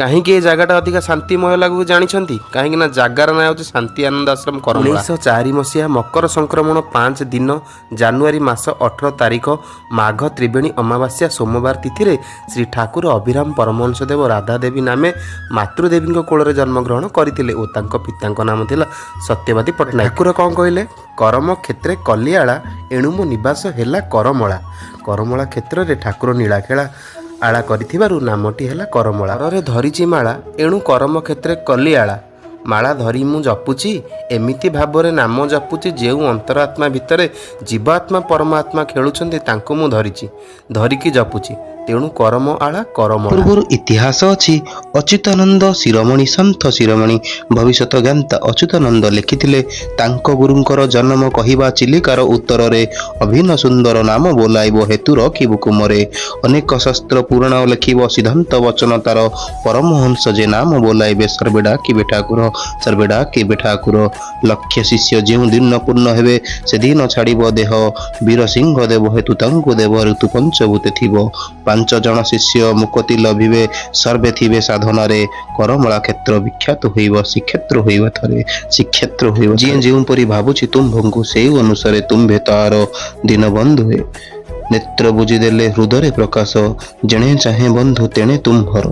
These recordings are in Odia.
କାହିଁକି ଏ ଜାଗାଟା ଅଧିକା ଶାନ୍ତିମୟ ଲାଗୁଛି ଜାଣିଛନ୍ତି? କାହିଁକି ନା ଜାଗାର ନାଁ ହେଉଛି ଶାନ୍ତି ଆନନ୍ଦ ଆଶ୍ରମ କରମଳା। 1904 ମସିହା ମକର ସଂକ୍ରମଣ 5 ଦିନ ଜାନୁଆରୀ ମାସ 18 ତାରିଖ ମାଘ ତ୍ରିବେଣୀ ଅମାବାସ୍ୟା ସୋମବାର ତିଥିରେ ଶ୍ରୀ ଠାକୁର ଅଭିରାମ ପରମହଂସଦେବ ରାଧାଦେବୀ ନାମେ ମାତୃଦେବୀଙ୍କ କୋଳରେ ଜନ୍ମଗ୍ରହଣ କରିଥିଲେ ଓ ତାଙ୍କ ପିତାଙ୍କ ନାମ ଥିଲା ସତ୍ୟବାଦୀ ପଟ୍ଟନାୟକ। ଠାକୁର କ'ଣ କହିଲେ? କରମ କ୍ଷେତ୍ରେ କଲିଆଳା ଏଣୁ ମୋ ନିବାସ ହେଲା କରମଳା। କରମଳା କ୍ଷେତ୍ରରେ ଠାକୁର ନୀଳାଖେଳା ଆଳା କରିଥିବାରୁ ନାମଟି ହେଲା କରମଳା। ଘରରେ ଧରିଛି ମାଳା ଏଣୁ କରମ କ୍ଷେତ୍ରେ କଲିଆଳା। ମାଳା ଧରି ମୁଁ ଜପୁଛି ଏମିତି ଭାବରେ ନାମ ଜପୁଛି ଯେଉଁ ଅନ୍ତରାତ୍ମା ଭିତରେ ଜୀବାତ୍ମା ପରମାତ୍ମା ଖେଳୁଛନ୍ତି ତାଙ୍କୁ ମୁଁ ଧରିକି ଜପୁଛି ତେଣୁ କରମ ଆଳା କରମଳା। ପୂର୍ବରୁ ଇତିହାସ ଅଛି। ଅଚ୍ୟୁତାନନ୍ଦ ଶିରୋମଣି ସନ୍ଥ ଶିରୋମଣି ଭବିଷ୍ୟତ ଜ୍ଞାତା ଅଚ୍ୟୁତାନନ୍ଦ ଲେଖିଥିଲେ ତାଙ୍କ ଗୁରୁଙ୍କର ଜନ୍ମ କହିବା ଚିଲିକାର ଉତ୍ତରରେ ଅଭିନ୍ନ ସୁନ୍ଦର ନାମ ବୋଲାଇବ ହେତୁ ରଖିବୁ କୁମରେ। ଅନେକ ଶାସ୍ତ୍ର ପୁରାଣ ଲେଖିବ ସିଦ୍ଧାନ୍ତ ବଚନ ତାର ପରମହଂସ ଯେ ନାମ ବୋଲାଇବେ ସର୍ବେ ଡାକିବେ ଠାକୁର ସର୍ବେ ଡାକିବେ ଠାକୁର। ଲକ୍ଷ ଶିଷ୍ୟ ଯେଉଁ ଦିନ ପୂର୍ଣ୍ଣ ହେବେ ସେଦିନ ଛାଡ଼ିବ ଦେହ ବୀର ସିଂହ ଦେବ ହେତୁ ତାଙ୍କୁ ଦେବ ଋତୁ ପଞ୍ଚଭୂତେ ଥିବ। 5 ଜଣ ଶିଷ୍ୟ ମୁକ୍ତି ଲଭିବେ ସର୍ବେ ଥିବେ ସାଧନାରେ। କରମଳା କ୍ଷେତ୍ର ବିଖ୍ୟାତ ହୋଇବ ଶ୍ରୀକ୍ଷେତ୍ର ହୋଇବ ଥରେ ଶ୍ରୀକ୍ଷେତ୍ର ହୋଇବ। ଯିଏ ଯେଉଁପରି ଭାବୁଛି ତୁମ୍ଭଙ୍କୁ ସେଇ ଅନୁସାରେ ତୁମ୍ଭେ ତାର ଦିନ ବନ୍ଧୁ ହୁଏ। ନେତ୍ର ବୁଝିଦେଲେ ହୃଦୟରେ ପ୍ରକାଶ ଯେଣେ ଚାହେଁ ବନ୍ଧୁ ତେଣେ ତୁମ୍ଭର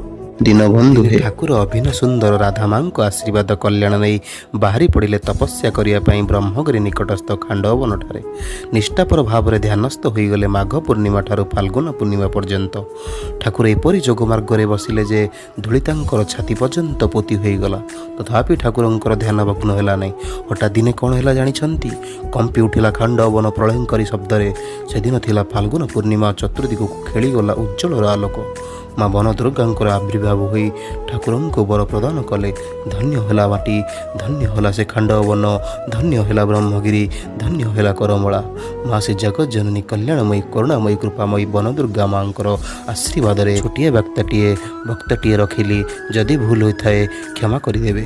ଦିନ ବନ୍ଧୁ ହେ। ଠାକୁର ଅଭିନ୍ନ ସୁନ୍ଦର ରାଧା ମାଙ୍କ ଆଶୀର୍ବାଦ କଲ୍ୟାଣ ନେଇ ବାହାରି ପଡ଼ିଲେ ତପସ୍ୟା କରିବା ପାଇଁ ବ୍ରହ୍ମଗିରି ନିକଟସ୍ଥ ଖାଣ୍ଡବନଠାରେ। ନିଷ୍ଠାପର ଭାବରେ ଧ୍ୟାନସ୍ଥ ହୋଇଗଲେ ମାଘ ପୂର୍ଣ୍ଣିମା ଠାରୁ ଫାଲ୍ଗୁନ ପୂର୍ଣ୍ଣିମା ପର୍ଯ୍ୟନ୍ତ। ଠାକୁର ଏପରି ଯୋଗମାର୍ଗରେ ବସିଲେ ଯେ ଧୂଳି ତାଙ୍କର ଛାତି ପର୍ଯ୍ୟନ୍ତ ପୋତି ହୋଇଗଲା। ତଥାପି ଠାକୁରଙ୍କର ଧ୍ୟାନ ଭଗ୍ନ ହେଲା ନାହିଁ। ହଠାତ୍ ଦିନେ କ'ଣ ହେଲା ଜାଣିଛନ୍ତି? କମ୍ପି ଉଠିଲା ଖାଣ୍ଡବନ ପ୍ରଳୟଙ୍କରୀ ଶବ୍ଦରେ। ସେଦିନ ଥିଲା ଫାଲ୍ଗୁନ ପୂର୍ଣ୍ଣିମା। ଚତୁର୍ଦିଗକୁ ଖେଳିଗଲା ଉଜ୍ଜ୍ୱଳର ଆଲୋକ। ମା ବନ ଦୁର୍ଗାଙ୍କର ଆବିର୍ଭାବ ହୋଇ ଠାକୁରଙ୍କୁ ବର ପ୍ରଦାନ କଲେ। ଧନ୍ୟ ହେଲା ମାଟି, ଧନ୍ୟ ହେଲା ସେ ଖାଣ୍ଡବନ, ଧନ୍ୟ ହେଲା ବ୍ରହ୍ମଗିରି, ଧନ୍ୟ ହେଲା କରମଳା। ମା ସେ ଜଗଜ୍ଜନନୀ କଲ୍ୟାଣମୟୀ କରୁଣାମୟୀ କୃପାମୟୀ ବନ ଦୁର୍ଗା ମାଙ୍କର ଆଶୀର୍ବାଦରେ ଛୋଟିଆ ଭକ୍ତଟିଏ ରଖିଲି। ଯଦି ଭୁଲ ହୋଇଥାଏ କ୍ଷମା କରିଦେବେ।